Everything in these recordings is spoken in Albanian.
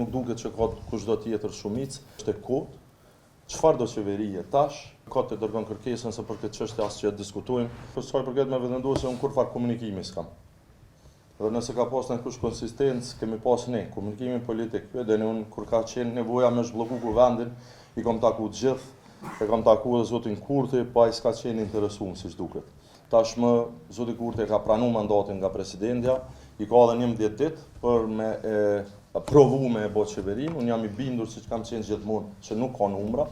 nuk duket që ka kushdo tjetër shumicë, është e kohët. Çfarë do qeverie tash, ka të dërgon kërkesën se për këtë çështje asgjë diskutojmë. Për sa i përket me vendosje, unë kur fare komunikimi s'kam. Dhe nëse ka pas në kush konsistencë, kemi pas ne, komunikimin politik. Edhe unë kur ka qenë nevoja me zhblloku vendin, i kam taku të gjithë, e kam taku edhe zotin Kurti, pa i s'ka qenë interesuar siç duket. Tashmë zoti Kurti ka pranuar mandatin nga presidentja, i ka edhe 11 ditë për me provu me e bo qeverinë. Unë jam i bindur siç kam qenë gjithmonë që nuk ka numra,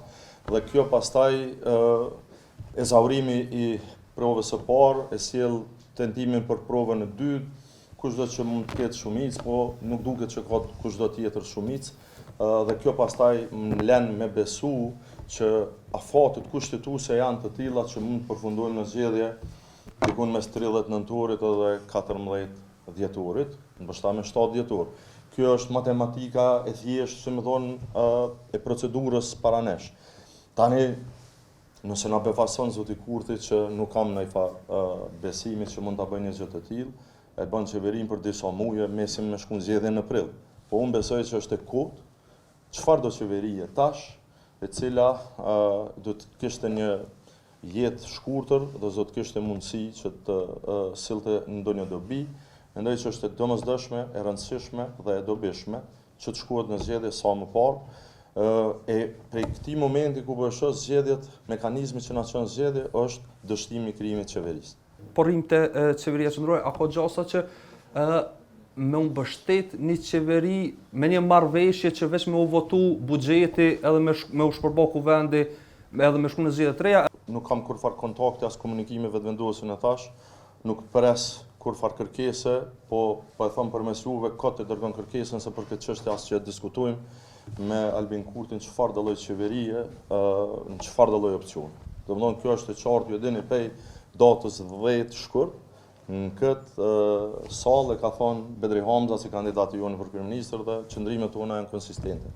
dhe kjo pastaj ezaurimi i provës së parë e sjell tentimin për provën e dytë, kushdo që mund të ketë shumicë, po nuk duket që ka kushdo tjetër shumicë, dhe kjo pastaj më lën me besu që afatet kushtetuese janë të tilla që mund të përfundojnë në zgjedhje diku mes 30 nëntorit edhe 14 dhjetorit, ndoshta me 7 dhjetor. Kjo është matematika e thjeshtë, si më thonë, e procedurës para nesh. Tani, nëse na befason zoti Kurti që nuk kam ndonjë besimi që mund ta bëj një gjë të tillë, e bën qeverinë për disa muaj, mesim me shkon zgjedhje në prill. Po unë besoj që është e kohët. Çfarë do qeverie tash, e cila do të kishte një jetë shkurtër dhe do të kishte mundësi që të sillte ndonjë dobi. Mendoj që është e domosdoshme, e rëndësishme dhe e dobishme që të shkohet në zgjedhje sa më parë. E prej këtij momenti ku bëhet zgjedhjet, mekanizmi që na çon zgjedhje është dështimi i krijimit të qeverisë. Po rrim te qeveria qendrore, a ka gjasa që me u mbështet një qeveri me një marrëveshje që veç me u votu buxheti edhe me u shpërba kuvendi edhe me shku në zgjedhje të reja? Nuk kam kurfar kontakte as komunikime vetëvendosur në tash, nuk pres kurfar kërkese, po e them përmes juve ka të dërgon kërkesën se për këtë çështje asgjë diskutojmë me Albin Kurtin çfarë do lloj qeverie, në çfarë do lloj opsioni. Domthonë kjo është e qartë, ju dini prej datës 10 shkurt, në këtë sallë ka thonë Bedri Hamza si kandidati jonë për kryeministër dhe qëndrimet tona janë konsistente.